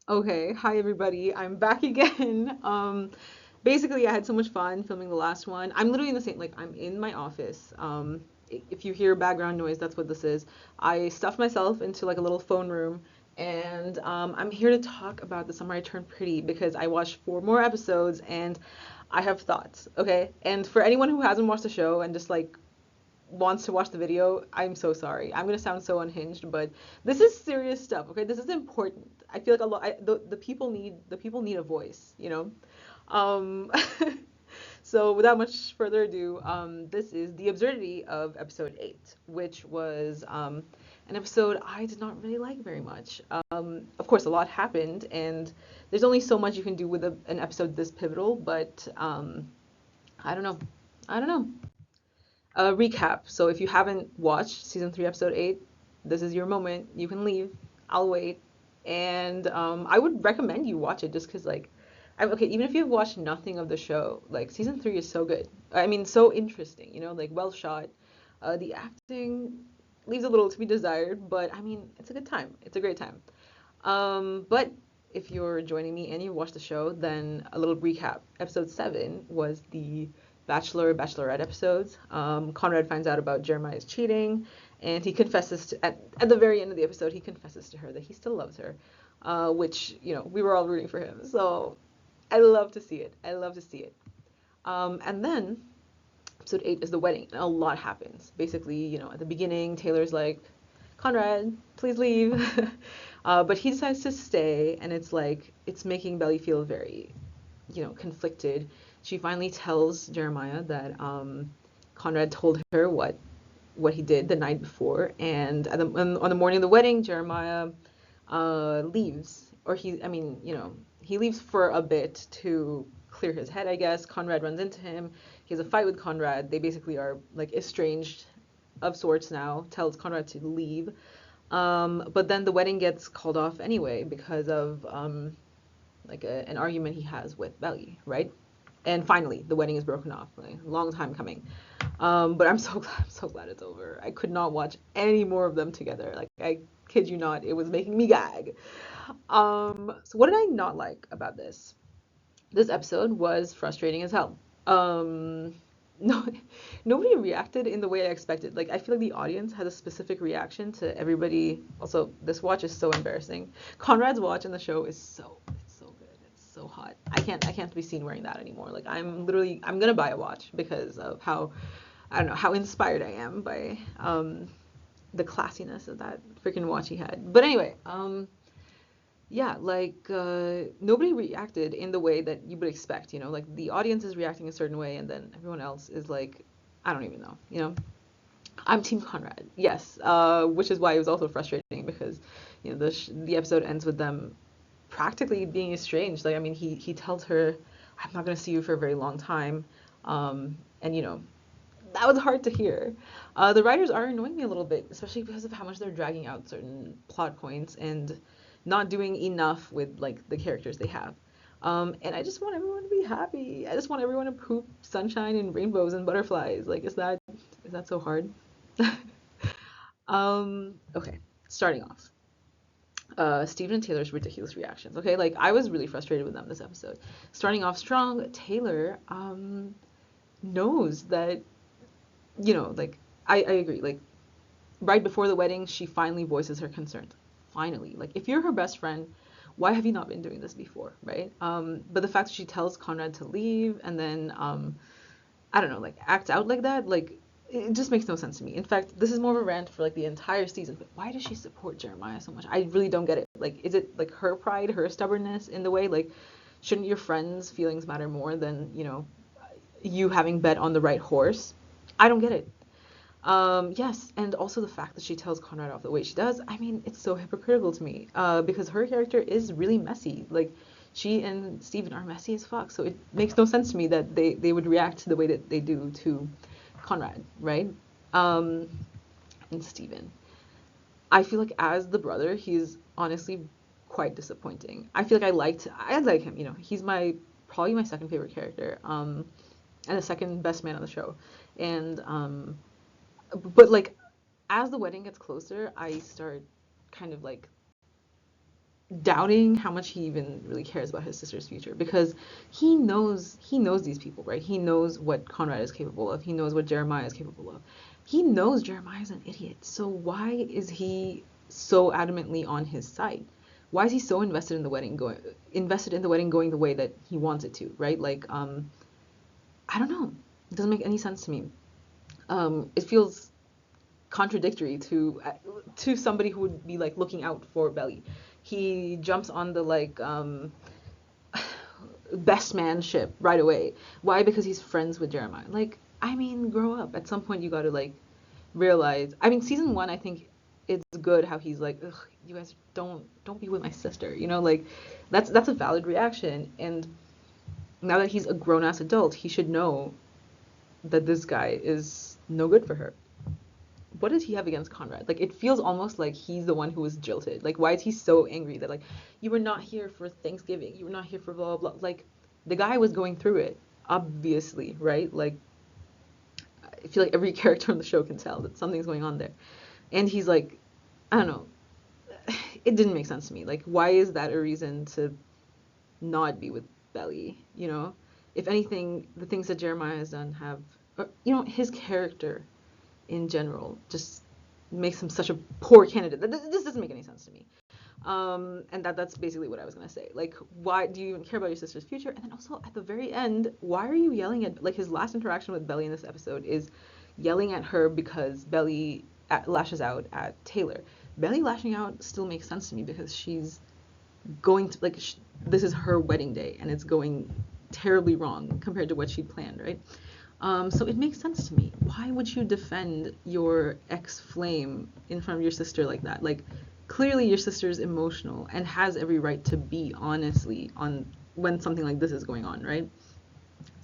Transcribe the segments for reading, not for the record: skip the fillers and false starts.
Okay, hi everybody. I'm back again. Basically, I had so much fun filming the last one. I'm literally in the same, like, I'm in my office. If you hear background noise, that's what this is. I stuffed myself into like a little phone room, and I'm here to talk about The Summer I Turned Pretty because I watched four more episodes and I have thoughts. Okay, and for anyone who hasn't watched the show and just like wants to watch the video, I'm so sorry. I'm gonna sound so unhinged, but this is serious stuff. Okay, this is important. I feel like a lot. The people need a voice. Um, so without much further ado, this is the absurdity of episode 8, which was an episode I did not really like very much. Of course, a lot happened, and there's only so much you can do with an episode this pivotal. But I don't know. I don't know. Recap. So if you haven't watched season 3, episode 8, this is your moment. You can leave. I'll wait. And I would recommend you watch it just because, like, okay, even if you've watched nothing of the show, like, season 3 is so good. I mean, so interesting, like, well shot. The acting leaves a little to be desired, but I mean, it's a good time. It's a great time. But if you're joining me and you watched the show, then a little recap. Episode 7 was the Bachelorette episodes. Conrad finds out about Jeremiah's cheating, and he confesses at the very end of the episode, he confesses to her that he still loves her, which, we were all rooting for him. So I love to see it. I love to see it. And then episode 8 is the wedding, and a lot happens. Basically, at the beginning, Taylor's like, Conrad, please leave. But he decides to stay, and it's making Belly feel very, conflicted. She finally tells Jeremiah that Conrad told her what he did the night before, and on the morning of the wedding, Jeremiah leaves, or he leaves for a bit to clear his head, I guess. Conrad runs into him. He has a fight with Conrad. They basically are like estranged of sorts now. Tells Conrad to leave. But then the wedding gets called off anyway because of an argument he has with Belly, right? And finally, the wedding is broken off. Like, a long time coming. But I'm so glad it's over. I could not watch any more of them together. Like, I kid you not, it was making me gag. So what did I not like about this? This episode was frustrating as hell. No, nobody reacted in the way I expected. Like, I feel like the audience has a specific reaction to everybody. Also, this watch is so embarrassing. Conrad's watch in the show is it's so good. It's so hot. I can't be seen wearing that anymore. Like, I'm gonna buy a watch because of how, I don't know, how inspired I am by the classiness of that freaking watch he had. But anyway, yeah, like nobody reacted in the way that you would expect, like the audience is reacting a certain way and then everyone else is like, I don't even know. I'm Team Conrad, yes, which is why it was also frustrating because, the episode ends with them practically being estranged. Like, I mean, he tells her, I'm not going to see you for a very long time. And, that was hard to hear. The writers are annoying me a little bit, especially because of how much they're dragging out certain plot points and not doing enough with like the characters they have. And I just want everyone to be happy. I just want everyone to poop sunshine and rainbows and butterflies. Like, is that so hard? Okay, starting off. Steven and Taylor's ridiculous reactions. Okay, like I was really frustrated with them this episode. Starting off strong, Taylor knows that like I agree. Like right before the wedding, she finally voices her concerns. Finally, like if you're her best friend, why have you not been doing this before, right? But the fact that she tells Conrad to leave and then I don't know, like acts out like that, like it just makes no sense to me. In fact, this is more of a rant for like the entire season. But why does she support Jeremiah so much? I really don't get it. Like, is it like her pride, her stubbornness in the way? Like, shouldn't your friends' feelings matter more than you having bet on the right horse? I don't get it. Yes, and also the fact that she tells Conrad off the way she does, I mean, it's so hypocritical to me. Because her character is really messy. Like, she and Steven are messy as fuck, so it makes no sense to me that they would react the way that they do to Conrad, right? Um, and Steven. I feel like as the brother, he's honestly quite disappointing. I like him, he's probably my second favorite character, and the second best man on the show. And but like as the wedding gets closer, I start kind of like doubting how much he even really cares about his sister's future, because he knows these people, right? He knows what Conrad is capable of. He knows what Jeremiah is capable of. He knows Jeremiah's an idiot. So why is he so adamantly on his side? Why is he so invested in the wedding going the way that he wants it to, right? Like, I don't know. It doesn't make any sense to me. It feels contradictory to somebody who would be like looking out for Belly. He jumps on the like best man ship right away. Why? Because he's friends with Jeremiah. Like, I mean, grow up. At some point, you got to like realize. I mean, season one, I think it's good how he's like, ugh, you guys don't be with my sister. You know, like that's a valid reaction. And now that he's a grown ass adult, he should know that this guy is no good for her. What does he have against Conrad? Like, it feels almost like he's the one who was jilted. Like, why is he so angry that, like, you were not here for Thanksgiving, you were not here for blah, blah, blah. Like, the guy was going through it, obviously, right? Like, I feel like every character on the show can tell that something's going on there. And he's like, I don't know, it didn't make sense to me. Like, why is that a reason to not be with Belly, you know? If anything, the things that Jeremiah has done have, or, you know, his character in general just makes him such a poor candidate. This doesn't make any sense to me. And that's basically what I was gonna say. Like, why do you even care about your sister's future? And then also at the very end, why are you yelling at, like, his last interaction with Belly in this episode is yelling at her because Belly lashes out at Taylor. Belly lashing out still makes sense to me because she's going to, like, this is her wedding day and it's going terribly wrong compared to what she'd planned, right? So it makes sense to me. Why would you defend your ex-flame in front of your sister like that? Like, clearly your sister's emotional and has every right to be honestly on when something like this is going on, right?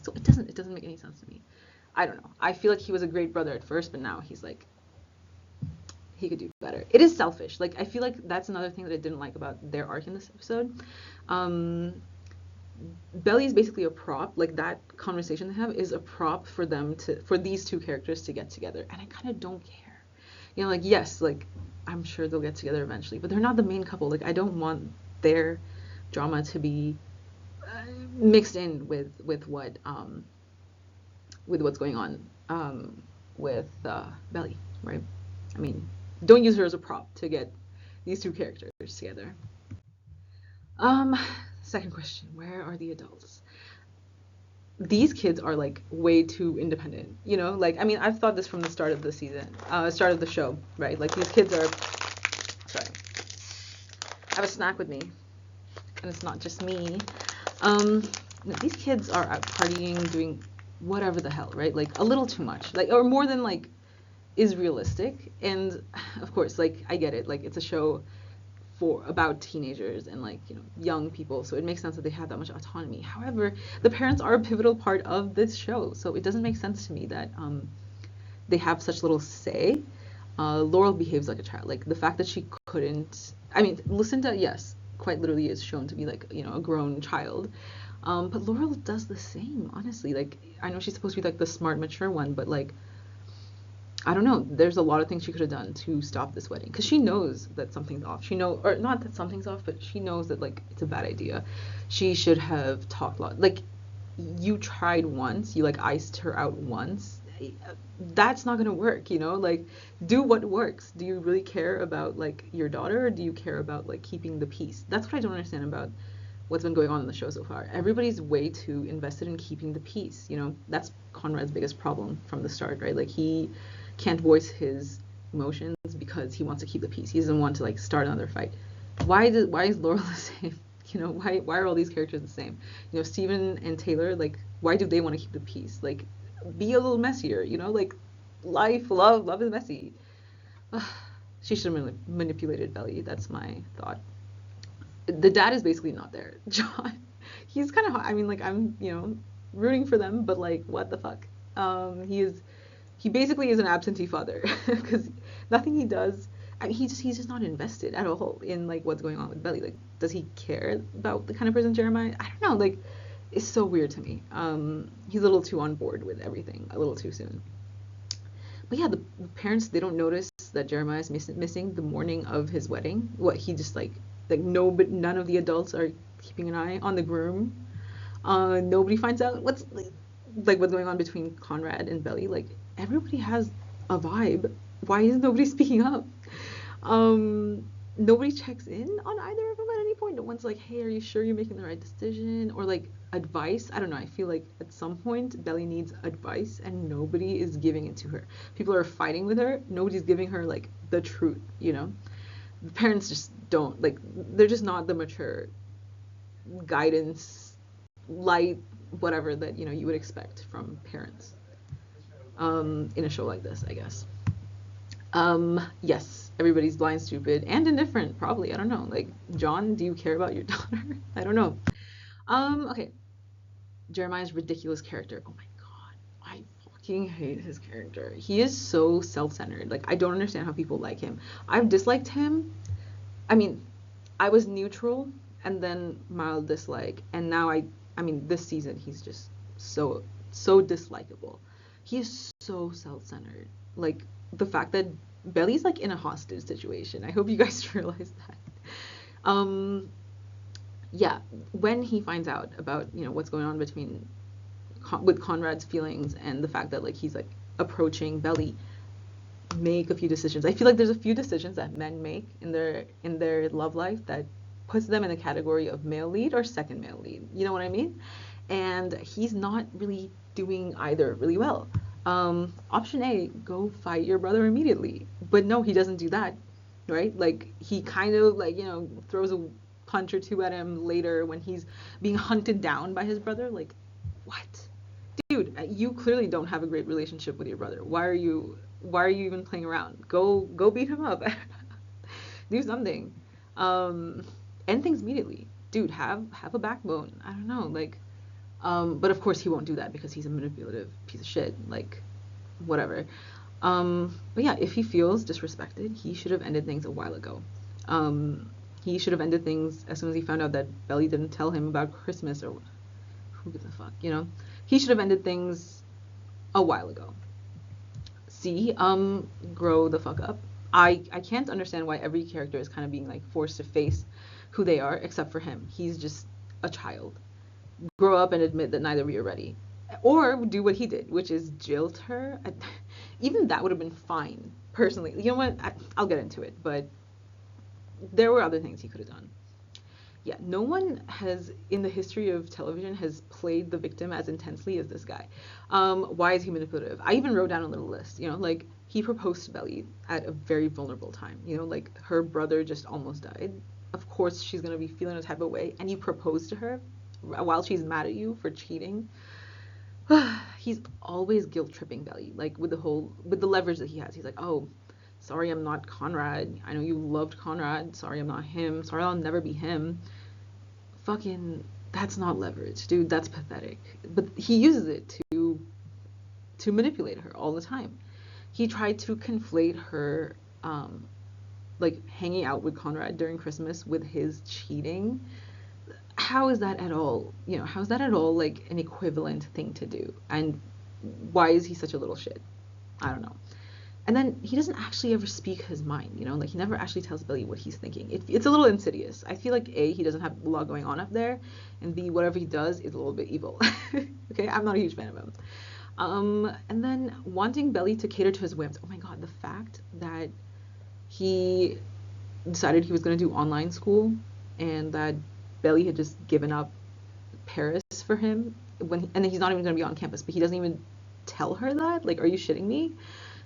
So it doesn't make any sense to me. I don't know. I feel like he was a great brother at first, but now he's like, he could do better. It is selfish. Like, I feel like that's another thing that I didn't like about their arc in this episode. Belly is basically a prop. Like, that conversation they have is a prop for these two characters to get together, and I kind of don't care. You know, like, yes, like, I'm sure they'll get together eventually, but they're not the main couple. Like, I don't want their drama to be mixed in with what's going on with Belly, right? I mean, don't use her as a prop to get these two characters together. Um, Second question, where are the adults? These kids are like way too independent, you know? Like, I mean, I've thought this from the start of the season, start of the show, right? Like, these kids are, sorry, I have a snack with me, and it's not just me. These kids are out partying, doing whatever the hell, right? Like, a little too much, like, or more than like is realistic. And of course, like, I get it, like, it's a show about teenagers and, like, you know, young people, so it makes sense that they have that much autonomy. However, the parents are a pivotal part of this show, so it doesn't make sense to me that they have such little say. Laurel behaves like a child. Like, the fact that she couldn't, I mean, Lucinda, yes, quite literally is shown to be, like, you know, a grown child, but Laurel does the same, honestly. Like, I know she's supposed to be like the smart, mature one, but, like, I don't know. There's a lot of things she could have done to stop this wedding, because she knows that something's off. Or not that something's off, but she knows that, like, it's a bad idea. She should have talked a lot. Like, you tried once, you, like, iced her out once. That's not gonna work, you know? Like, do what works. Do you really care about, like, your daughter, or do you care about, like, keeping the peace? That's what I don't understand about what's been going on in the show so far. Everybody's way too invested in keeping the peace, you know? That's Conrad's biggest problem from the start, right? Like, he can't voice his emotions because he wants to keep the peace. He doesn't want to, like, start another fight. Why is Laurel the same? You know, why are all these characters the same? You know, Steven and Taylor, like, why do they want to keep the peace? Like, be a little messier, you know? Like, love is messy. She should have manipulated Belly. That's my thought. The dad is basically not there. John, he's kind of, I mean, like, I'm, you know, rooting for them, but, like, what the fuck? He basically is an absentee father, because nothing he does, I mean, he's just not invested at all in, like, what's going on with Belly. Like, does he care about the kind of person Jeremiah? I don't know. Like, it's so weird to me. He's a little too on board with everything, a little too soon. But yeah, the parents, they don't notice that Jeremiah is missing the morning of his wedding. What, he just, like, Like none of the adults are keeping an eye on the groom. Nobody finds out what's going on between Conrad and Belly. Like everybody has a vibe. Why is nobody speaking up? Nobody checks in on either of them at any point. No one's like, hey, are you sure you're making the right decision? Or like advice. I don't know. I feel like at some point Belly needs advice and nobody is giving it to her. People are fighting with her. Nobody's giving her like the truth, you know? The parents just don't, like, they're just not the mature guidance, light, whatever that, you know, you would expect from parents in a show like this, I guess. Yes, everybody's blind, stupid, and indifferent, probably. I don't know. Like, John, do you care about your daughter? I don't know. Okay. Jeremiah's ridiculous character. Oh my god. I fucking hate his character. He is so self-centered. Like, I don't understand how people like him. I've disliked him. I mean, I was neutral and then mild dislike, and now I mean, this season he's just so dislikable. He is so self-centered. Like the fact that Belly's like in a hostage situation. I hope you guys realize that. Yeah, when he finds out about, you know, what's going on with Conrad's feelings and the fact that like he's like approaching Belly, make a few decisions. I feel like there's a few decisions that men make in their love life that puts them in the category of male lead or second male lead. You know what I mean? And he's not really doing either really well. Option A, go fight your brother immediately. But no, he doesn't do that, right? Like he kind of like, you know, throws a punch or two at him later when he's being hunted down by his brother. Like, what? Dude, you clearly don't have a great relationship with your brother. Why are you even playing around? Go beat him up. Do something. End things immediately. Dude, have a backbone. I don't know, like but of course he won't do that because he's a manipulative piece of shit, like whatever. But yeah, if he feels disrespected, he should have ended things a while ago. He should have ended things as soon as he found out that Belly didn't tell him about Christmas, or who gives a fuck, you know? He should have ended things a while ago. C, grow the fuck up. I can't understand why every character is kind of being like forced to face who they are, except for him. He's just a child. Grow up and admit that neither of you are ready. Or do what he did, which is jilt her. Even that would have been fine, personally. You know what? I'll get into it, but there were other things he could have done. Yeah, no one has, in the history of television, has played the victim as intensely as this guy. Why is he manipulative? I even wrote down a little list, you know, like, he proposed to Belly at a very vulnerable time, you know, like, her brother just almost died. Of course she's gonna be feeling a type of way, and you propose to her while she's mad at you for cheating. He's always guilt-tripping Belly, like, with the leverage that he has. He's like, oh, sorry I'm not Conrad. I know you loved Conrad. Sorry I'm not him. Sorry I'll never be him. Fucking, that's not leverage, dude. That's pathetic. But he uses it to manipulate her all the time. He tried to conflate her, like, hanging out with Conrad during Christmas with his cheating. How is that at all, you know, how is that at all, like, an equivalent thing to do? And why is he such a little shit? I don't know. And then he doesn't actually ever speak his mind, you know, like he never actually tells Billy what he's thinking. It's a little insidious. I feel like A, he doesn't have a lot going on up there, and B, whatever he does is a little bit evil. Okay, I'm not a huge fan of him. And then wanting Belly to cater to his whims. Oh my god, the fact that he decided he was going to do online school and that Belly had just given up Paris for him and he's not even going to be on campus, but he doesn't even tell her that. Like, are you shitting me?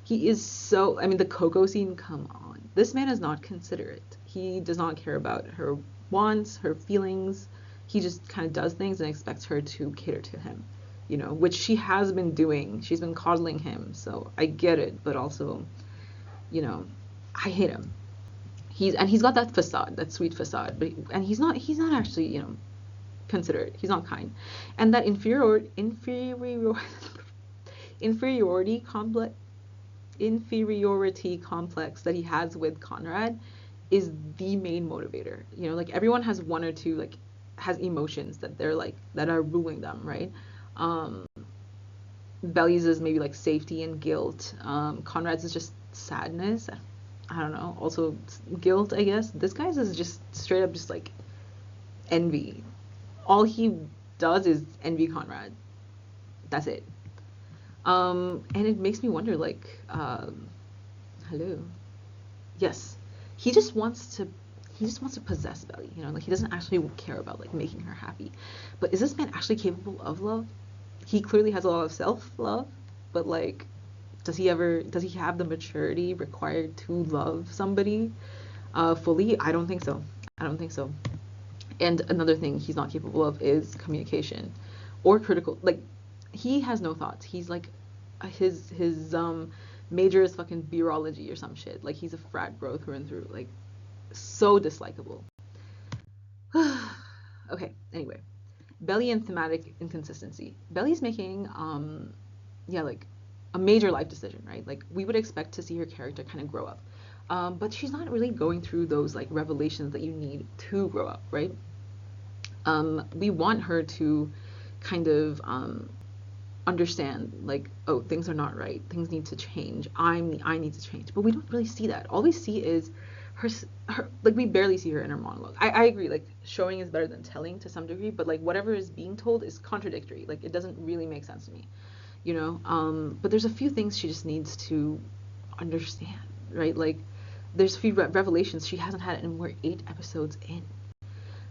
He is so, I mean, the Coco scene, come on. This man is not considerate. He does not care about her wants, her feelings. He just kind of does things and expects her to cater to him, you know, which she has been doing. She's been coddling him, so I get it, but also, you know, I hate him. He's got that facade, that sweet facade, but he's not actually, you know, considerate. He's not kind. And that inferiority complex that he has with Conrad is the main motivator. You know, like, everyone has one or two, like, has emotions that they're like, that are ruling them, right? Belly's is maybe like safety and guilt. Conrad's is just sadness. I don't know, also guilt, I guess. This guy's is just straight up just like envy. All he does is envy Conrad. That's it. And it makes me wonder, like, hello. Yes, he just wants to. He just wants to possess Belly, you know, like he doesn't actually care about like making her happy. But is this man actually capable of love? He clearly has a lot of self-love, but like, does he have the maturity required to love somebody fully? I don't think so. I don't think so. And another thing he's not capable of is communication or critical. Like, he has no thoughts. He's like, his major is fucking virology or some shit. Like, he's a frat bro through and through. Like, so dislikable. Okay, anyway. Belly and thematic inconsistency. Belly's making, yeah, like a major life decision, right? Like, we would expect to see her character kind of grow up. But she's not really going through those like revelations that you need to grow up, right? We want her to kind of understand like, oh, things are not right, things need to change, I need to change, but we don't really see that. All we see is her like, we barely see her inner monologue. I agree, like showing is better than telling to some degree, but like whatever is being told is contradictory. Like, it doesn't really make sense to me, you know. But there's a few things she just needs to understand, right? Like, there's a few revelations she hasn't had, and we're 8 episodes in.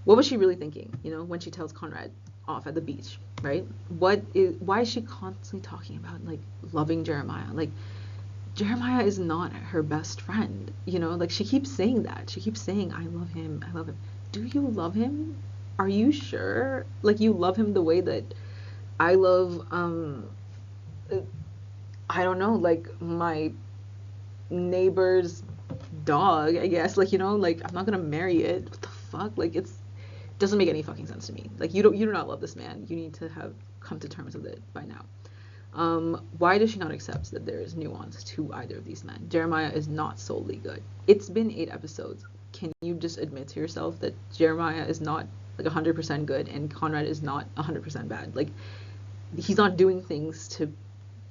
What was she really thinking, you know, when she tells Conrad off at the beach, right? Why is she constantly talking about like loving Jeremiah? Like, Jeremiah is not her best friend, you know? Like, she keeps saying that. She keeps saying, I love him, I love him. Do you love him? Are you sure? Like, you love him the way that I love, I don't know, like my neighbor's dog, I guess. Like, you know, like, I'm not gonna marry it. What the fuck? Like, it's doesn't make any fucking sense to me. Like, you do not love this man. You need to have come to terms with it by now. Why does she not accept that there is nuance to either of these men? Jeremiah is not solely good. It's been 8 episodes. Can you just admit to yourself that Jeremiah is not like 100% good and Conrad is not 100% bad? Like, he's not doing things to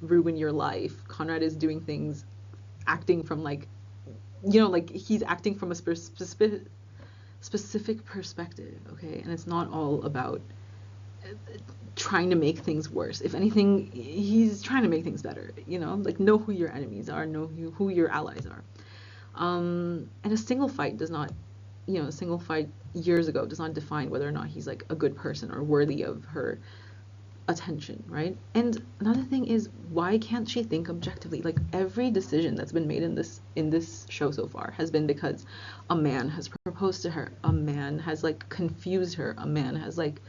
ruin your life. Conrad is doing things, acting from like, you know, like he's acting from a specific perspective, okay? And it's not all about trying to make things worse. If anything, he's trying to make things better, you know? Like, know who your enemies are, know who your allies are. And a single fight does not, you know, a single fight years ago does not define whether or not he's like a good person or worthy of her attention, right? And another thing is, why can't she think objectively? Like, every decision that's been made in this show so far has been because a man has proposed to her, a man has like confused her, a man has like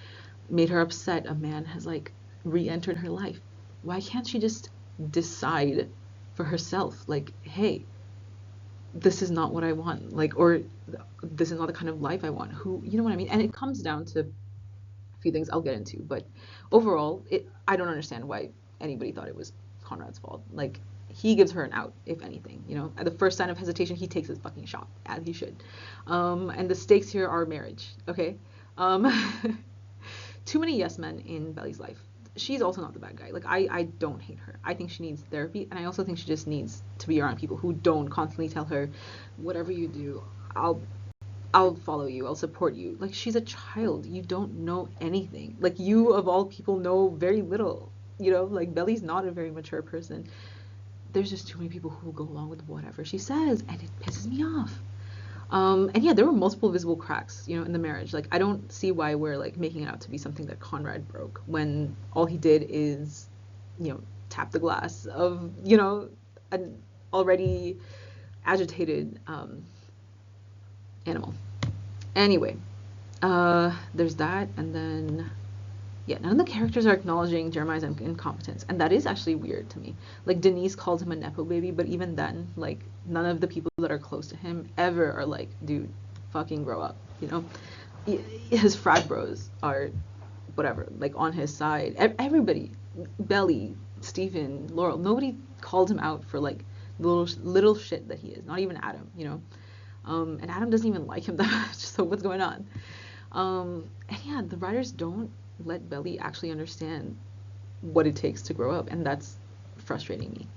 made her upset, a man has like re-entered her life. Why can't she just decide for herself, like, hey, this is not what I want, like, or this is not the kind of life I want? Who, you know what I mean? And it comes down to few things I'll get into, but overall, I don't understand why anybody thought it was Conrad's fault. Like, he gives her an out, if anything. You know, at the first sign of hesitation, he takes his fucking shot, as he should. And the stakes here are marriage. Okay. Um, too many yes men in Belly's life. She's also not the bad guy. Like, I don't hate her. I think she needs therapy, and I also think she just needs to be around people who don't constantly tell her, whatever you do, I'll follow you, I'll support you. Like, she's a child. You don't know anything. Like, you of all people know very little. You know, like, Belly's not a very mature person. There's just too many people who will go along with whatever she says, and it pisses me off. And yeah, there were multiple visible cracks, you know, in the marriage. Like, I don't see why we're like making it out to be something that Conrad broke when all he did is, you know, tap the glass of, you know, an already agitated animal. Anyway, there's that, and then yeah, none of the characters are acknowledging Jeremiah's incompetence, and that is actually weird to me. Like, Denise called him a nepo baby, but even then, like, none of the people that are close to him ever are like, dude, fucking grow up, you know? His frat bros are whatever, like, on his side. Everybody, Belly, Stephen, Laurel, nobody called him out for like little shit that he is. Not even Adam, you know? And Adam doesn't even like him that much, so what's going on? And yeah, the writers don't let Belly actually understand what it takes to grow up, and that's frustrating me.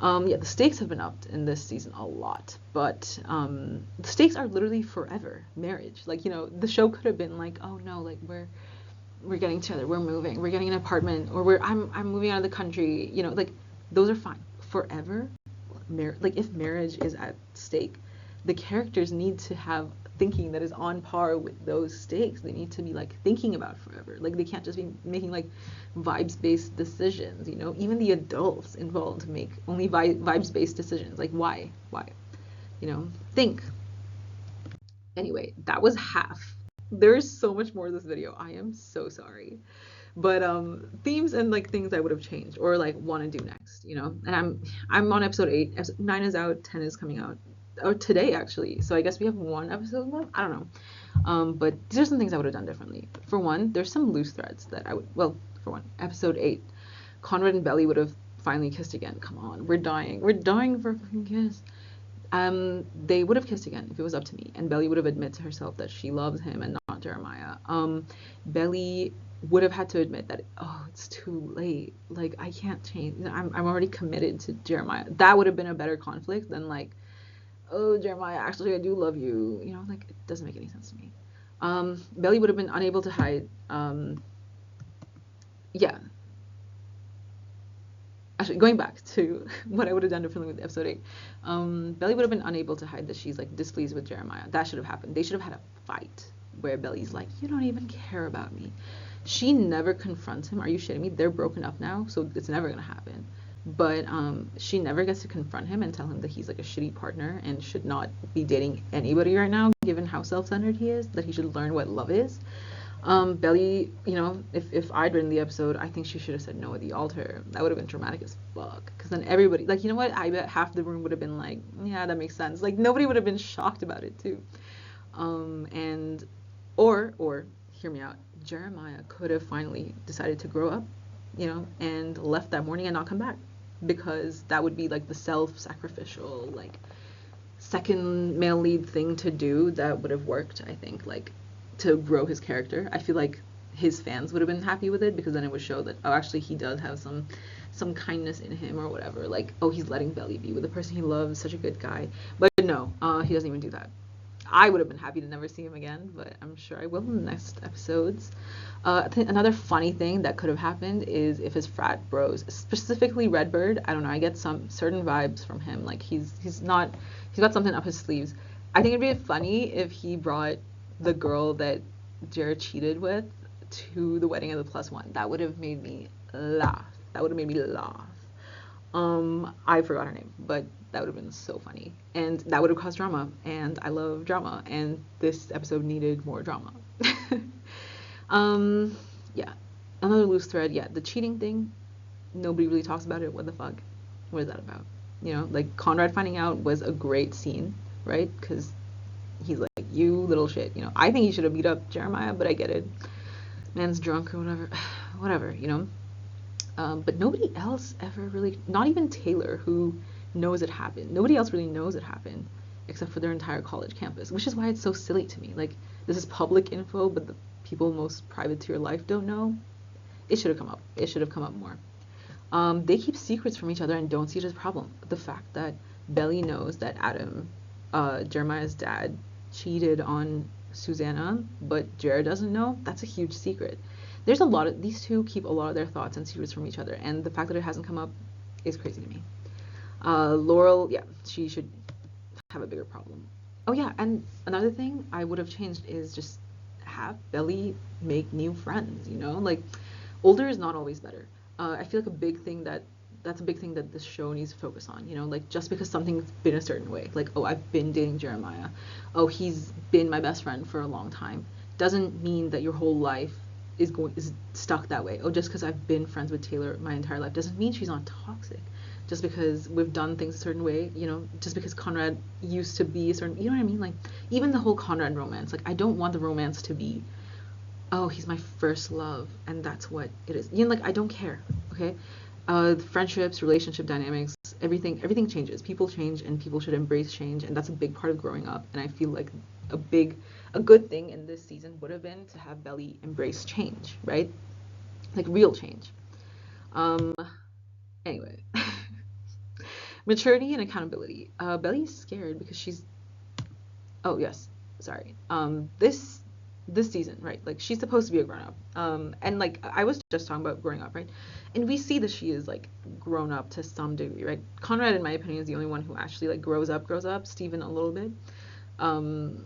Yeah, the stakes have been upped in this season a lot, but the stakes are literally forever. Marriage, like, the show could have been like, oh no, like we're getting together, we're moving, we're getting an apartment, or I'm moving out of the country, like those are fine. Forever, like if marriage is at stake, the characters need to have thinking that is on par with those stakes. They need to be like thinking about forever. Like they can't just be making like vibes-based decisions. Even the adults involved make only vibes-based decisions. Like why? Think. Anyway, that was half. There's so much more of this video. I am so sorry. But themes and like things I would have changed or like want to do next, And I'm on episode 8. Episode 9 is out, 10 is coming out. Or today actually. So I guess we have one episode left. I don't know. But these are some things I would have done differently. For one, there's some loose threads that for one, episode 8, Conrad and Belly would have finally kissed again. Come on, we're dying. We're dying for a fucking kiss. They would have kissed again if it was up to me, and Belly would have admitted to herself that she loves him and not Jeremiah. Belly would have had to admit that, oh, it's too late. Like, I can't change. I'm already committed to Jeremiah. That would have been a better conflict than like, oh, Jeremiah, actually, I do love you. Like, it doesn't make any sense to me. Belly would have been unable to hide. Yeah. Actually, going back to what I would have done differently with episode 8, Belly would have been unable to hide that she's like displeased with Jeremiah. That should have happened. They should have had a fight where Belly's like, you don't even care about me. She never confronts him. Are you shitting me? They're broken up now, so it's never gonna happen. But she never gets to confront him and tell him that he's like a shitty partner and should not be dating anybody right now, given how self-centered he is, that he should learn what love is. Belly, if I'd written the episode, I think she should have said no at the altar. That would have been dramatic as fuck. Because then everybody, like, you know what? I bet half the room would have been like, yeah, that makes sense. Like, nobody would have been shocked about it, too. Or, hear me out, Jeremiah could have finally decided to grow up, and left that morning and not come back. Because that would be, like, the self-sacrificial, like, second male lead thing to do that would have worked, I think, like, to grow his character. I feel like his fans would have been happy with it because then it would show that, oh, actually he does have some kindness in him or whatever. Like, oh, he's letting Belly be with the person he loves, such a good guy. But no, he doesn't even do that. I would have been happy to never see him again, but I'm sure I will in the next episodes. I think another funny thing that could have happened is if his frat bros, specifically Redbird, I don't know, I get some certain vibes from him. Like he's got something up his sleeves. I think it'd be funny if he brought the girl that Jared cheated with to the wedding of the +1. That would have made me laugh. I forgot her name, but that would have been so funny. And that would have caused drama. And I love drama. And this episode needed more drama. Yeah. Another loose thread. Yeah, the cheating thing. Nobody really talks about it. What the fuck? What is that about? Like Conrad finding out was a great scene, right? Because he's like, you little shit. I think he should have beat up Jeremiah, but I get it. Man's drunk or whatever, but nobody else ever really, not even Taylor, who knows it happened. Nobody else really knows it happened except for their entire college campus, which is why it's so silly to me. Like, this is public info, but the people most private to your life don't know. It should have come up. It should have come up more. They keep secrets from each other and don't see it as a problem. The fact that Belly knows that Adam, Jeremiah's dad, cheated on Susanna, but Jared doesn't know, that's a huge secret. There's a lot of, these two keep a lot of their thoughts and secrets from each other, and the fact that it hasn't come up is crazy to me. Laurel, yeah, she should have a bigger problem. Oh yeah, and another thing I would have changed is just have Belly make new friends, like, older is not always better. I feel like that's a big thing that this show needs to focus on, like, just because something's been a certain way, like, oh, I've been dating Jeremiah, oh, he's been my best friend for a long time, doesn't mean that your whole life is stuck that way. Oh, just because I've been friends with Taylor my entire life doesn't mean she's not toxic. Just because we've done things a certain way, just because Conrad used to be a certain, you know what I mean? Like, even the whole Conrad romance, like, I don't want the romance to be, oh, he's my first love, and that's what it is. Like, I don't care, okay? Friendships, relationship dynamics, everything changes. People change, and people should embrace change, and that's a big part of growing up. And I feel like a good thing in this season would have been to have Belly embrace change, right? Like, real change. Anyway. Maturity and accountability. Belly's scared because she's. Oh yes, sorry. This season, right? Like she's supposed to be a grown up. And like I was just talking about growing up, right? And we see that she is like grown up to some degree, right? Conrad, in my opinion, is the only one who actually like grows up. Steven a little bit. Um,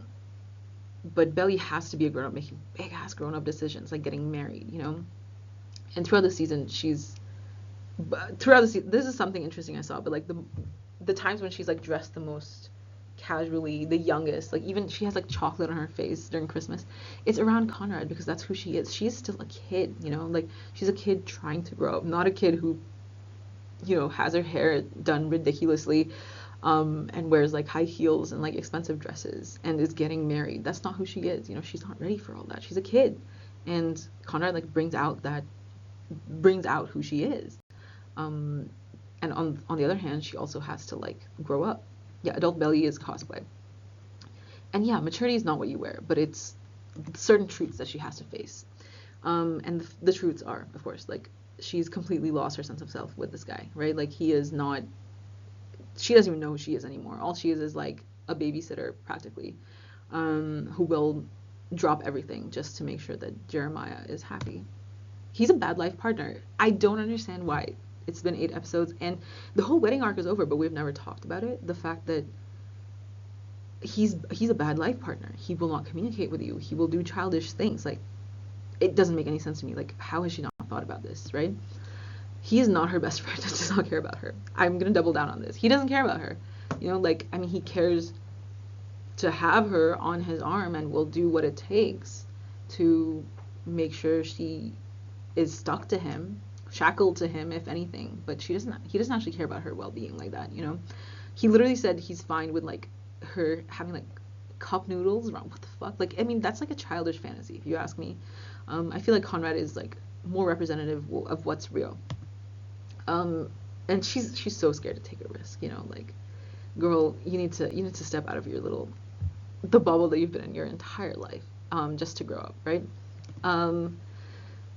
but Belly has to be a grown up, making big ass grown up decisions, like getting married, you know. And throughout the season, this is something interesting I saw, but like the times when she's like dressed the most casually, the youngest, like even she has like chocolate on her face during Christmas, it's around Conrad because that's who she is. She's still a kid, you know, like she's a kid trying to grow up, not a kid who, you know, has her hair done ridiculously, and wears like high heels and like expensive dresses and is getting married. That's not who she is, you know. She's not ready for all that. She's a kid, and Conrad like brings out who she is. um and on the other hand, she also has to like grow up. Yeah, adult Belly is cosplay. And yeah, maturity is not what you wear, but it's certain truths that she has to face. And the truths are, of course, like she's completely lost her sense of self with this guy, right? Like he is not. She doesn't even know who she is anymore. All she is like a babysitter, practically, who will drop everything just to make sure that Jeremiah is happy. He's a bad life partner. I don't understand why. It's been 8 episodes and the whole wedding arc is over, but we've never talked about it. The fact that he's a bad life partner. He will not communicate with you. He will do childish things. Like it doesn't make any sense to me. Like how has she not thought about this, right? He is not her best friend. Does not care about her. I'm gonna double down on this. He doesn't care about her. You know, like I mean, he cares to have her on his arm and will do what it takes to make sure she is stuck to him, shackled to him, if anything. But he doesn't actually care about her well-being like that. You know, he literally said he's fine with like her having like cup noodles around. What the fuck? Like I mean, that's like a childish fantasy, if you ask me. I feel like Conrad is like more representative of what's real. And she's so scared to take a risk, you know, like girl, you need to step out of the bubble that you've been in your entire life, just to grow up, right?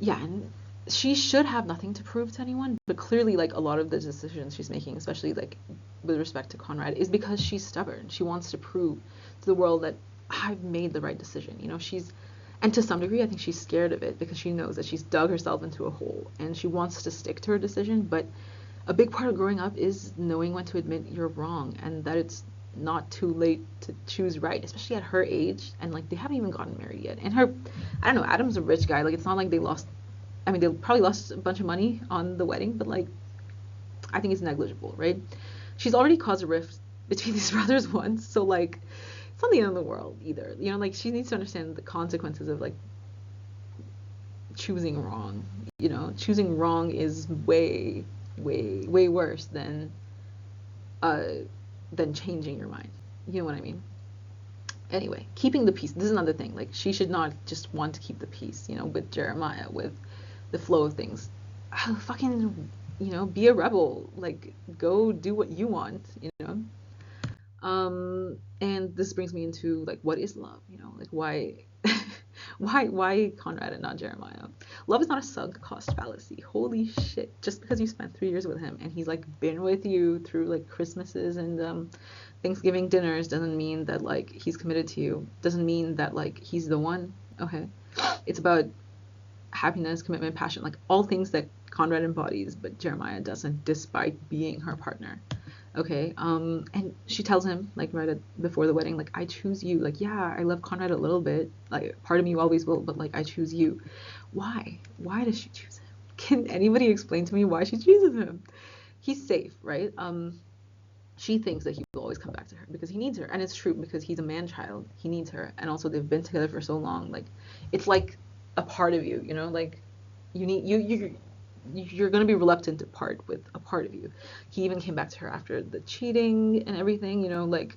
Yeah, and she should have nothing to prove to anyone, but clearly like a lot of the decisions she's making, especially like with respect to Conrad, is because she's stubborn. She wants to prove to the world that I've made the right decision, you know. And to some degree, I think she's scared of it because she knows that she's dug herself into a hole and she wants to stick to her decision. But a big part of growing up is knowing when to admit you're wrong and that it's not too late to choose right, especially at her age. And like they haven't even gotten married yet. And I don't know, Adam's a rich guy. Like it's not like they probably lost a bunch of money on the wedding, but like I think it's negligible, right? She's already caused a rift between these brothers once, so like it's not the end of the world either. You know, like she needs to understand the consequences of like choosing wrong. You know, choosing wrong is way, way, way worse than changing your mind. You know what I mean? Anyway, keeping the peace. This is another thing. Like she should not just want to keep the peace, you know, with Jeremiah, with the flow of things. Fucking, you know, be a rebel. Like go do what you want, you know. And this brings me into like what is love, you know, like why why Conrad and not Jeremiah? Love is not a sunk cost fallacy. Holy shit. Just because you spent 3 years with him and he's like been with you through like Christmases and Thanksgiving dinners doesn't mean that like he's committed to you. Doesn't mean that like he's the one. Okay. It's about happiness, commitment, passion, like all things that Conrad embodies, but Jeremiah doesn't, despite being her partner. Okay, and she tells him like before the wedding, like I choose you. Like yeah, I love Conrad a little bit. Like part of me always will, but like I choose you. Why? Why does she choose him? Can anybody explain to me why she chooses him? He's safe, right? She thinks that he will always come back to her because he needs her, and it's true because he's a man child. He needs her, and also they've been together for so long. Like it's like a part of you, you know, like you're going to be reluctant to part with a part of you. He even came back to her after the cheating and everything, you know, like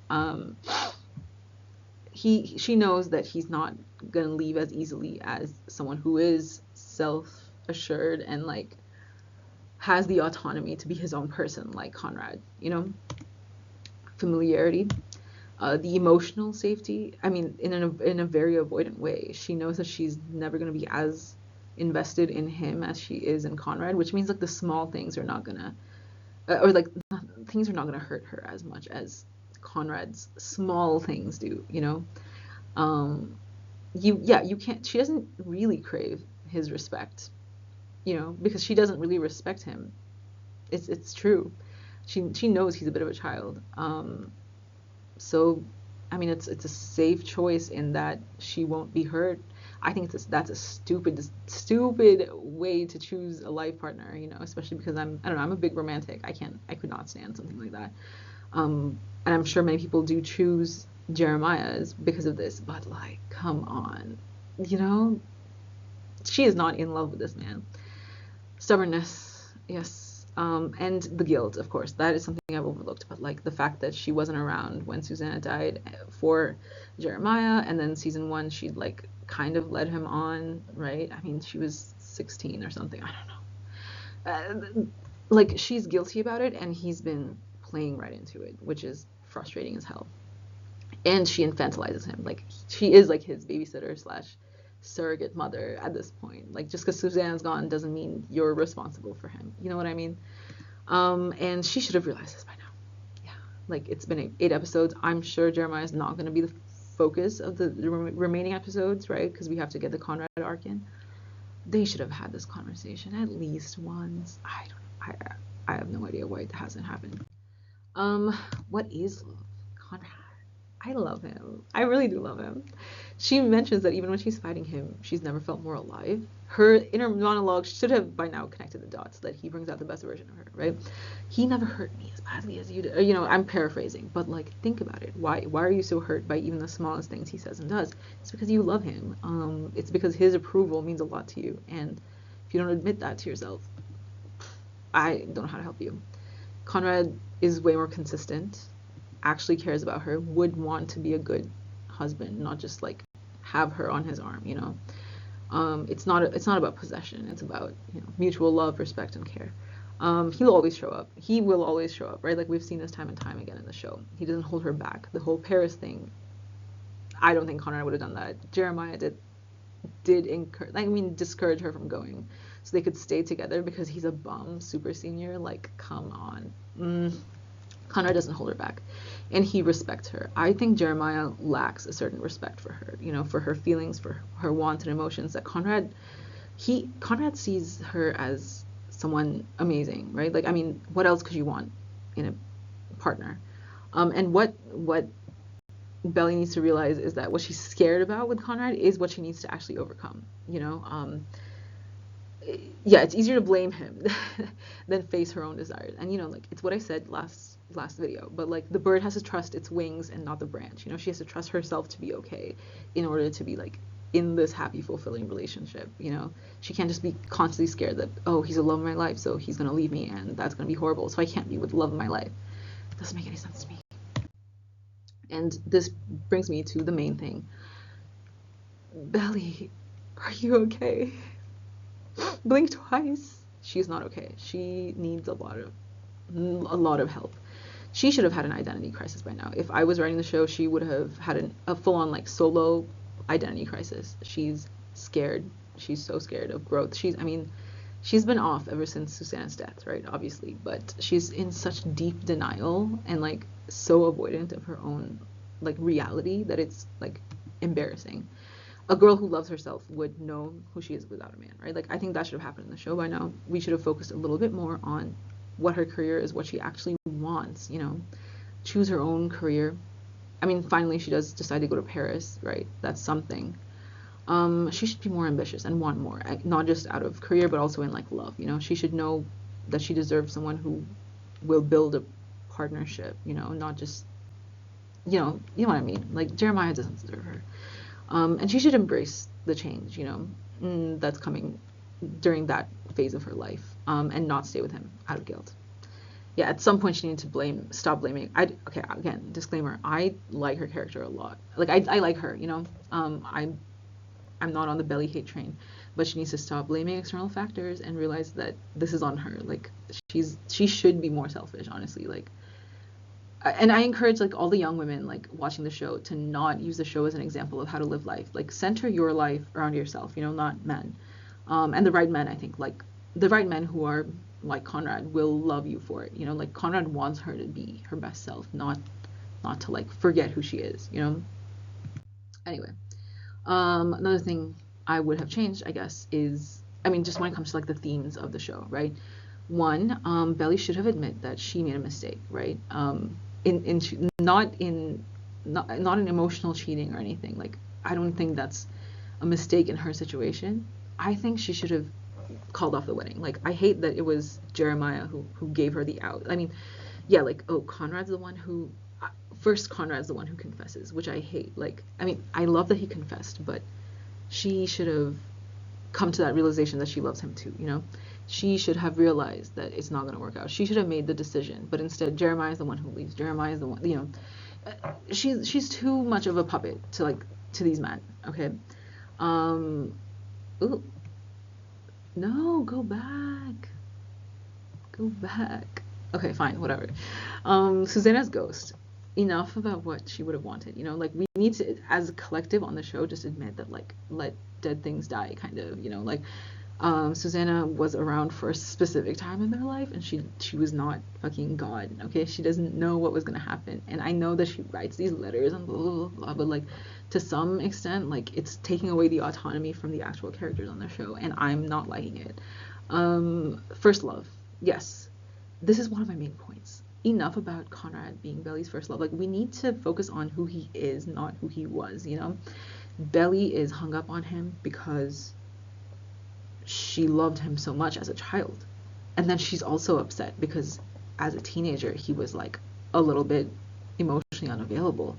she knows that he's not going to leave as easily as someone who is self-assured and like has the autonomy to be his own person, like Conrad, you know. Familiarity, the emotional safety. I mean, in a very avoidant way. She knows that she's never going to be as invested in him as she is in Conrad, which means like the small things are not gonna, or like things are not going to hurt her as much as Conrad's small things do, you know? You can't, she doesn't really crave his respect, you know, because she doesn't really respect him. It's true. She knows he's a bit of a child. So, I mean, it's a safe choice in that she won't be hurt. I think that's a stupid way to choose a life partner, you know, especially because I don't know, I'm a big romantic. I could not stand something like that. And I'm sure many people do choose Jeremiah's because of this, but like, come on, you know, she is not in love with this man. Stubbornness, yes. And the guilt, of course, that is something I've overlooked, but like the fact that she wasn't around when Susanna died for Jeremiah, and then season 1 she'd like kind of led him on, right? I mean, she was 16 or something, I don't know. Like, she's guilty about it, and he's been playing right into it, which is frustrating as hell. And she infantilizes him, like she is like his babysitter slash surrogate mother at this point. Like, just because Susanna's gone doesn't mean you're responsible for him. You know what I mean? And she should have realized this by now. Yeah, like, it's been 8 episodes. I'm sure Jeremiah's not going to be the focus of the remaining episodes, right? Because we have to get the Conrad arc in. They should have had this conversation at least once. I have no idea why it hasn't happened. What is love? Conrad. I love him. I really do love him. She mentions that even when she's fighting him, she's never felt more alive. Her inner monologue should have by now connected the dots, that he brings out the best version of her, right? He never hurt me as badly as you did. You know, I'm paraphrasing, but like, think about it. Why are you so hurt by even the smallest things he says and does? It's because you love him. It's because his approval means a lot to you. And if you don't admit that to yourself, I don't know how to help you. Conrad is way more consistent, actually cares about her, would want to be a good husband, not just like have her on his arm, you know. It's not about possession. It's about, you know, mutual love, respect, and care. He'll always show up. He will always show up, right? Like, we've seen this time and time again in the show. He doesn't hold her back. The whole Paris thing, I don't think Conrad would have done that. Jeremiah did discourage her from going so they could stay together because he's a bum super senior. Like, come on. Conrad doesn't hold her back, and he respects her. I think Jeremiah lacks a certain respect for her, you know, for her feelings, for her wants and emotions. That Conrad sees her as someone amazing, right? Like, I mean, what else could you want in a partner? And what Belly needs to realize is that what she's scared about with Conrad is what she needs to actually overcome, you know. Yeah, it's easier to blame him than face her own desires. And, you know, like, it's what I said last video, but like, the bird has to trust its wings and not the branch, you know. She has to trust herself to be okay in order to be like in this happy, fulfilling relationship, you know. She can't just be constantly scared that, oh, he's the love of my life, so he's gonna leave me and that's gonna be horrible, so I can't be with the love of my life. It doesn't make any sense to me. And this brings me to the main thing. Belly, are you okay? Blink twice. She's not okay. She needs a lot of help. She should have had an identity crisis by now. If I was writing the show, she would have had a full-on like solo identity crisis. She's scared. She's so scared of growth. She's been off ever since Susanna's death, right? Obviously, but she's in such deep denial and like so avoidant of her own like reality that it's like embarrassing. A girl who loves herself would know who she is without a man, right? Like, I think that should have happened in the show by now. We should have focused a little bit more on what her career is, what she actually wants, you know, choose her own career. I mean, finally she does decide to go to Paris, right? That's something. She should be more ambitious and want more, not just out of career, but also in like love, you know. She should know that she deserves someone who will build a partnership, you know, not just, you know what I mean? Like, Jeremiah doesn't deserve her. And she should embrace the change, you know, that's coming during that phase of her life, and not stay with him out of guilt. Yeah, at some point she needed to stop blaming. Okay, again, disclaimer, I like her character a lot. Like, I like her, you know. I'm not on the Belly hate train, but she needs to stop blaming external factors and realize that this is on her. Like, she should be more selfish, honestly. Like, and I encourage like all the young women like watching the show to not use the show as an example of how to live life. Like, center your life around yourself, you know, not men. And the right men, I think, like the right men who are like Conrad, will love you for it. You know, like Conrad wants her to be her best self, not to like forget who she is. You know. Anyway, another thing I would have changed, I guess, is, I mean, just when it comes to like the themes of the show, right? One, Belly should have admitted that she made a mistake, right? Not in emotional cheating or anything. Like, I don't think that's a mistake in her situation. I think she should have called off the wedding. Like, I hate that it was Jeremiah who gave her the out. I mean, yeah, like, oh, Conrad's the one who first Conrad's the one who confesses, which I hate. Like, I mean, I love that he confessed, but she should have come to that realization that she loves him too, you know? She should have realized that it's not going to work out. She should have made the decision, but instead Jeremiah's the one who leaves. Jeremiah's the one, you know. She's too much of a puppet to these men, okay? Ooh. No, go back. Go back. Okay, fine, whatever. Susanna's ghost. Enough about what she would have wanted, you know? Like, we need to, as a collective on the show, just admit that, like, let dead things die, kind of, you know? Like, Susanna was around for a specific time in their life, and she was not fucking God, okay? She doesn't know what was gonna happen, and I know that she writes these letters and blah, blah, blah, but, like, to some extent, like, it's taking away the autonomy from the actual characters on the show, and I'm not liking it. First love. Yes. This is one of my main points. Enough about Conrad being Belly's first love. Like, we need to focus on who he is, not who he was, you know? Belly is hung up on him because she loved him so much as a child. And then she's also upset because as a teenager, he was, like, a little bit emotionally unavailable.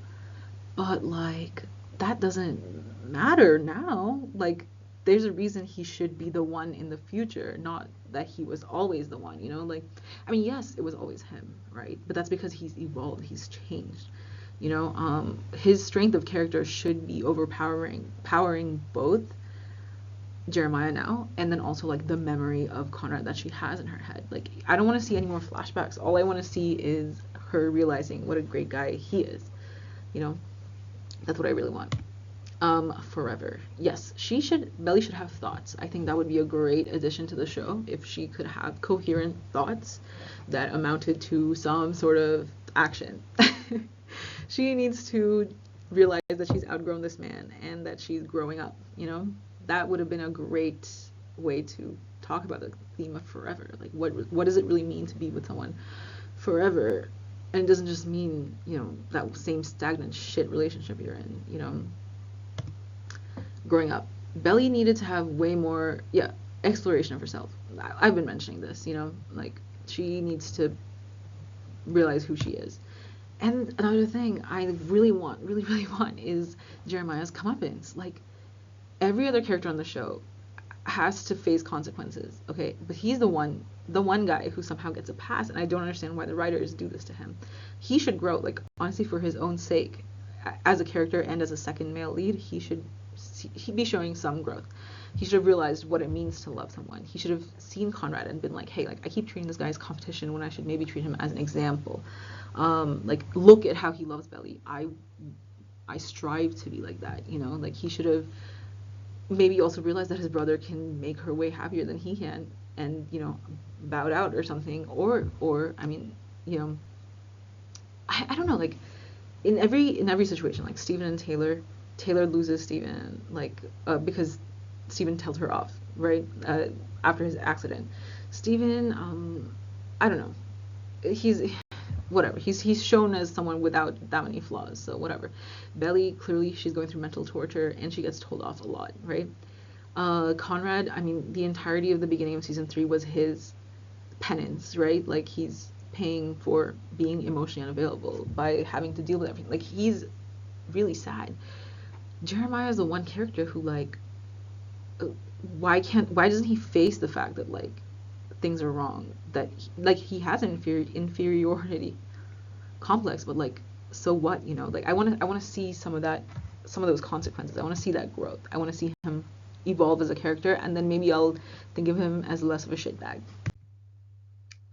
But, like, that doesn't matter now. Like, there's a reason he should be the one in the future, not that he was always the one, you know? Like, I mean, yes, it was always him, right? But that's because he's evolved, he's changed, you know? His strength of character should be powering both Jeremiah now, and then also, like, the memory of Conrad that she has in her head. Like, I don't want to see any more flashbacks. All I want to see is her realizing what a great guy he is, you know? That's what I really want. Forever. Yes, Belly should have thoughts. I think that would be a great addition to the show if she could have coherent thoughts that amounted to some sort of action. She needs to realize that she's outgrown this man and that she's growing up, you know? That would have been a great way to talk about the theme of forever. Like, what does it really mean to be with someone forever? And it doesn't just mean, you know, that same stagnant shit relationship you're in, you know? Growing up, Belly needed to have way more, exploration of herself. I've been mentioning this, you know, like, she needs to realize who she is. And another thing I really want is Jeremiah's comeuppance. Like, every other character on the show has to face consequences, okay? But he's the one guy who somehow gets a pass, and I don't understand why the writers do this to him. He should grow, like, honestly, for his own sake, as a character and as a second male lead, he'd be showing some growth. He should have realized what it means to love someone. He should have seen Conrad and been like, hey, like, I keep treating this guy as competition when I should maybe treat him as an example. Like, look at how he loves Belly. I strive to be like that, you know? Like, he should have maybe also realized that his brother can make her way happier than he can, and, you know, bowed out or something. Or I mean, you know, I don't know, like, in every situation, like Stephen and Taylor loses Stephen, like, because Stephen tells her off, right, after his accident. Stephen, I don't know, he's shown as someone without that many flaws, so whatever. Belly, clearly she's going through mental torture, and she gets told off a lot, right? Conrad, I mean, the entirety of the beginning of season 3 was his penance, right? Like, he's paying for being emotionally unavailable by having to deal with everything. Like, he's really sad. Jeremiah is the one character who, like, why doesn't he face the fact that, like, things are wrong, that he has an inferiority complex, but, like, so what, you know? Like, I want to see some of those consequences. I want to see that growth. I want to see him evolve as a character, and then maybe I'll think of him as less of a shitbag.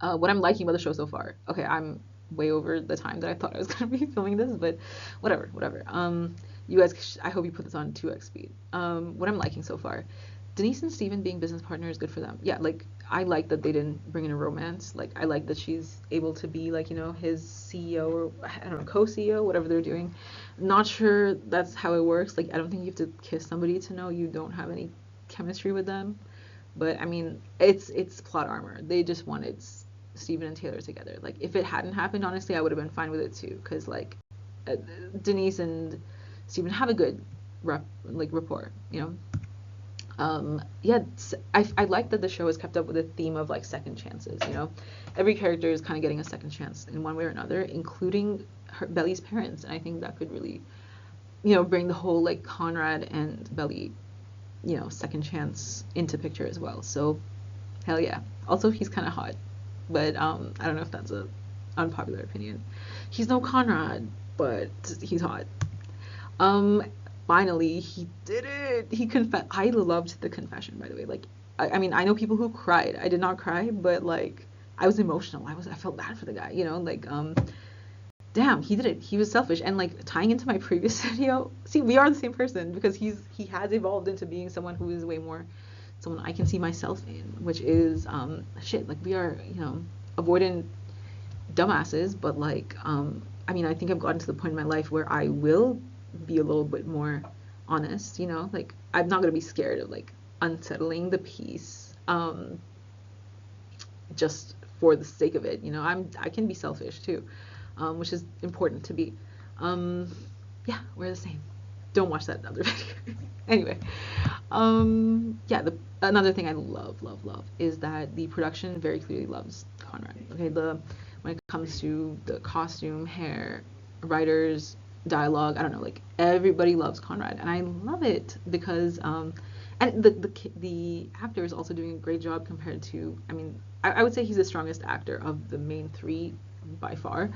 What I'm liking about the show so far. Okay, I'm way over the time that I thought I was going to be filming this, but whatever. You guys, I hope you put this on 2x speed. What I'm liking so far. Denise and Steven being business partners, good for them. Yeah, like, I like that they didn't bring in a romance. Like, I like that she's able to be like, you know, his CEO, or I don't know, co-CEO, whatever they're doing. Not sure that's how it works. Like, I don't think you have to kiss somebody to know you don't have any chemistry with them. But I mean, it's plot armor. They just wanted Steven and Taylor together. Like, if it hadn't happened, honestly, I would have been fine with it too, because like Denise and Steven have a good rapport, you know. Yeah, I like that the show has kept up with the theme of like second chances. You know, every character is kind of getting a second chance in one way or another, including Belly's parents, and I think that could really, you know, bring the whole like Conrad and Belly, you know, second chance into picture as well. So, hell yeah. Also, he's kind of hot, but I don't know if that's a unpopular opinion. He's no Conrad, but he's hot. Um, Finally, he did it. He confessed. I loved the confession, by the way. Like, I mean, I know people who cried. I did not cry, but like, I was emotional. I felt bad for the guy, you know, like, damn, he did it. He was selfish. And like, tying into my previous video, see, we are the same person, because he has evolved into being someone who is way more someone I can see myself in, which is, shit, like, we are, you know, avoidant dumbasses, but like, I mean, I think I've gotten to the point in my life where I will be a little bit more honest, you know, like, I'm not gonna be scared of like unsettling the peace, just for the sake of it, you know. I can be selfish too, which is important to be. Yeah, we're the same. Don't watch that other video. Anyway, yeah, another thing I love is that the production very clearly loves Conrad. Okay, when it comes to the costume, hair, writers, dialogue, I don't know, like, everybody loves Conrad, and I love it because and the actor is also doing a great job compared to, I mean, I would say he's the strongest actor of the main three by far,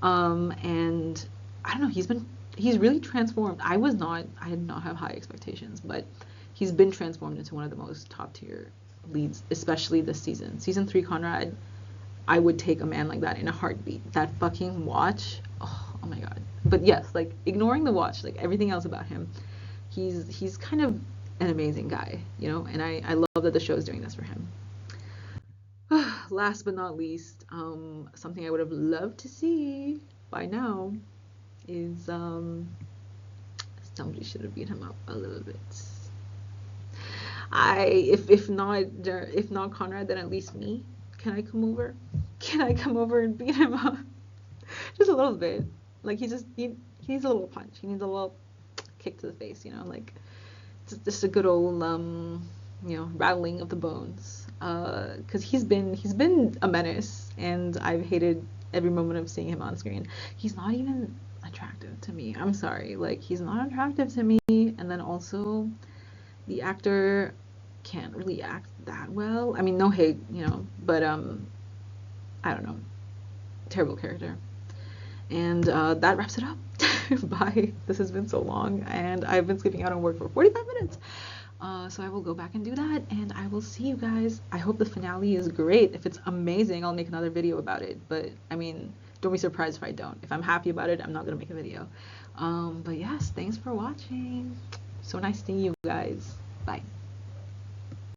and I don't know, he's really transformed. I did not have high expectations, but he's been transformed into one of the most top tier leads, especially this season. Season 3 Conrad, I would take a man like that in a heartbeat. That fucking watch, oh my god. But yes, like, ignoring the watch, like, everything else about him, he's kind of an amazing guy, you know, and I love that the show is doing this for him. Last but not least, something I would have loved to see by now is somebody should have beat him up a little bit. If not Conrad, then at least me. Can I come over? Can I come over and beat him up? Just a little bit. Like, he needs a little punch. He needs a little kick to the face, you know, like, just a good old you know, rattling of the bones. Because he's been a menace, and I've hated every moment of seeing him on screen. He's not even attractive to me. I'm sorry. Like, he's not attractive to me, and then also the actor can't really act that well. I mean, no hate, you know, but I don't know. Terrible character. And that wraps it up. Bye. This has been so long, and I've been sleeping out on work for 45 minutes. So I will go back and do that, and I will see you guys. I hope the finale is great. If it's amazing, I'll make another video about it. But I mean, don't be surprised if I don't. If I'm happy about it, I'm not gonna make a video. But yes, thanks for watching. So nice seeing you guys. Bye.